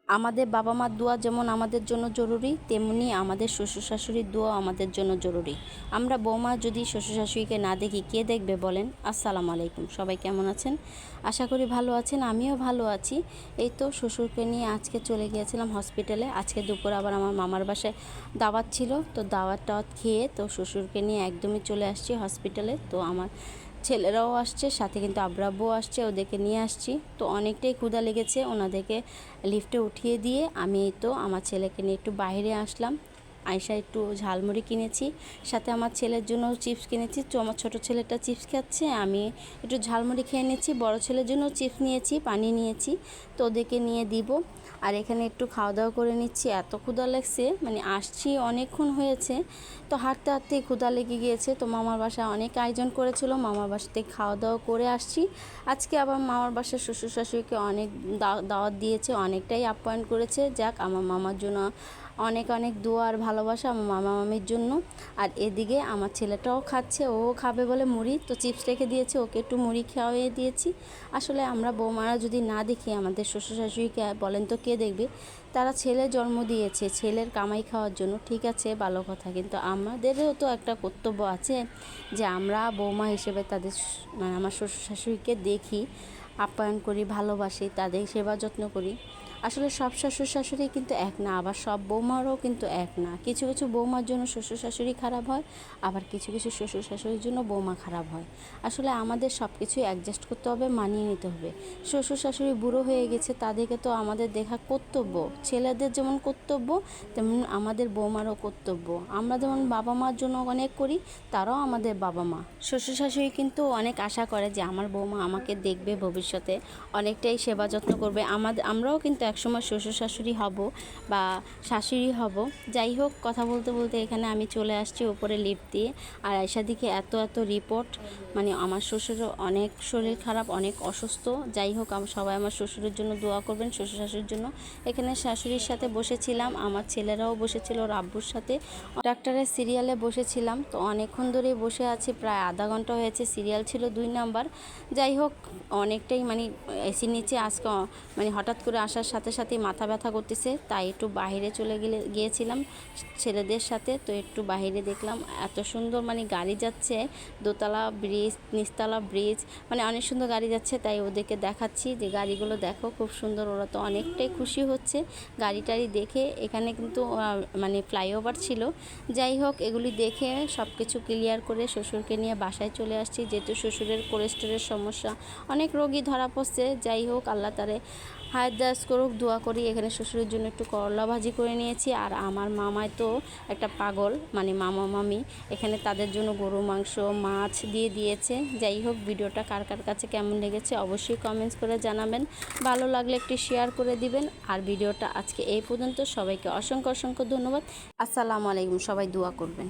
আমাদের বাবা মার দোয়া যেমন আমাদের জন্য জরুরি, তেমনি আমাদের শ্বশুর শাশুড়ির দোয়া আমাদের জন্য জরুরি। আমরা বৌমা যদি শ্বশুর শাশুড়িকে না দেখি কে দেখবে বলেন? আসসালামু আলাইকুম, সবাই কেমন আছেন? আশা করি ভালো আছেন, আমিও ভালো আছি। এই তো শ্বশুরকে নিয়ে আজকে চলে গিয়েছিলাম হসপিটালে। আজকে দুপুর আবার আমার মামার বাসায় দাওয়াত ছিল, তো দাওয়াত খেয়ে তো শ্বশুরকে নিয়ে একদমই চলে আসছি হসপিটালে। তো আমার ছেলেরাও আসছে, সাথে কিন্তু আব্রাব্বুও আসছে, ওদেরকে নিয়ে আসছি। তো অনেকটাই ক্ষুধা লেগেছে, ওনাদেরকে লিফটে উঠিয়ে দিয়ে আমি এই তো আমার ছেলেকে নিয়ে একটু বাইরে আসলাম। আয়সা একটু ঝালমুড়ি কিনেছি, সাথে আমার ছেলের জন্য চিপস কিনেছি। তো আমার ছোটো ছেলেটা চিপস খাচ্ছে, আমি একটু ঝালমুড়ি খেয়ে নিচ্ছি। বড় ছেলের জন্য চিপস নিয়েছি, পানি নিয়েছি, তো ওদেরকে নিয়ে দিব। আর এখানে একটু খাওয়া দাওয়া করে নিচ্ছি। এত ক্ষুধা লাগছে, মানে আসছি অনেকক্ষণ হয়েছে, তো হাঁটতে হাঁটতেই ক্ষুধা লেগে গিয়েছে। তো মামার বাসায় অনেক আয়োজন করেছিল, মামার বাসাতে খাওয়া দাওয়া করে আসছি। আজকে আবার মামার বাসায় শ্বশুর শাশুড়িকে অনেক দাওয়াত দিয়েছে, অনেকটাই আপ্যায়ন করেছে। যাক, আমার মামার জন্য অনেক অনেক দোয়া আর ভালোবাসা আমার মামা মামির জন্য। আর এদিকে আমার ছেলেটাও খাচ্ছে, ও খাবে বলে মুড়ি, তো চিপস রেখে দিয়েছে, ওকে একটু মুড়ি খাওয়াইয়ে দিয়েছি। আসলে আমরা বৌমারা যদি না দেখি আমাদের শ্বশুর শাশুড়িকে, বলেন তো কে দেখবে? তারা ছেলে জন্ম দিয়েছে ছেলের কামাই খাওয়ার জন্য, ঠিক আছে, ভালো কথা, কিন্তু আমাদেরও তো একটা কর্তব্য আছে যে আমরা বৌমা হিসেবে তাদের মানে আমার শ্বশুর শাশুড়িকে দেখি, আপ্যায়ন করি, ভালোবাসি, তাদের সেবা যত্ন করি। আসলে সব শ্বশুর শাশুড়ি কিন্তু এক না, আবার সব বৌমারও কিন্তু এক না। কিছু কিছু বৌমার জন্য শ্বশুর শাশুড়ি খারাপ হয়, আবার কিছু কিছু শ্বশুর শাশুড়ির জন্য বৌমা খারাপ হয়। আসলে আমাদের সব কিছুই অ্যাডজাস্ট করতে হবে, মানিয়ে নিতে হবে। শ্বশুর শাশুড়ি বুড়ো হয়ে গেছে, তাদেরকে তো আমাদের দেখা কর্তব্য। ছেলেদের যেমন কর্তব্য, তেমন আমাদের বৌমারও কর্তব্য। আমরা যেমন বাবা মার জন্য অনেক করি, তারাও আমাদের বাবা মা। শ্বশুর শাশুড়ি কিন্তু অনেক আশা করে যে আমার বৌমা আমাকে দেখবে, ভবিষ্যতে অনেকটাই সেবা যত্ন করবে। আমরাও কিন্তু একসময় শ্বশুর শাশুড়ি হব বা শাশুড়ি হব। যাই হোক, কথা বলতে বলতে এখানে আমি চলে আসছি উপরে লিফট দিয়ে। আর আয়শা দিকে এত এত রিপোর্ট, মানে আমার শ্বশুরও অনেক শরীর খারাপ, অনেক অসুস্থ। যাই হোক, সবাই আমার শ্বশুরের জন্য দোয়া করবেন, শ্বশুর শাশুড়ির জন্য। এখানে শাশুড়ির সাথে বসেছিলাম, আমার ছেলেরাও বসেছিল ওর আব্বুর সাথে। ডাক্তারের সিরিয়ালে বসেছিলাম, তো অনেকক্ষণ ধরেই বসে আছি, প্রায় আধা ঘন্টা হয়েছে। সিরিয়াল ছিল 2 নাম্বার। যাই হোক, অনেকটাই মানে এসি নিচে আজকে মানে হঠাৎ করে আসার সাথে সাথেই মাথা ব্যথা করতেছে, তাই একটু বাইরে গিয়েছিলাম ছেলেদের সাথে। তো একটু বাইরে দেখলাম এত সুন্দর মানে গাড়ি যাচ্ছে, দোতলা ব্রিজ, নিচতলা ব্রিজ, মানে অনেক সুন্দর গাড়ি যাচ্ছে। তাই ওদেরকে দেখাচ্ছি যে গাড়িগুলো দেখো, খুব সুন্দর। ওরা তো অনেকটাই খুশি হচ্ছে গাড়ি টাড়ি দেখে। এখানে কিন্তু মানে ফ্লাইওভার ছিল। যাই হোক, এগুলি দেখে সব কিছু ক্লিয়ার করে শ্বশুরকে নিয়ে বাসায় চলে আসছি, যেহেতু শ্বশুরের কোলেস্টেরলের সমস্যা, অনেক রোগী ধরা পড়ছে। যাই হোক, আল্লাহ তারে হায়াত দারাজ করুক, দোয়া করি। এখানে শ্বশুরের জন্য একটু করলা ভাজি করে নিয়েছি। আর আমার মামায় তো একটা পাগল, মানে মামা মামি, এখানে তাদের জন্য গরু মাংস, মাছ দিয়ে দিয়েছে। যাই হোক, ভিডিওটা কার কার কাছে কেমন লেগেছে অবশ্যই কমেন্টস করে জানাবেন। ভালো লাগলে একটু শেয়ার করে দিবেন। আর ভিডিওটা আজকে এই পর্যন্ত। সবাইকে অসংখ্য অসংখ্য ধন্যবাদ। আসসালামু আলাইকুম, সবাই দোয়া করবেন।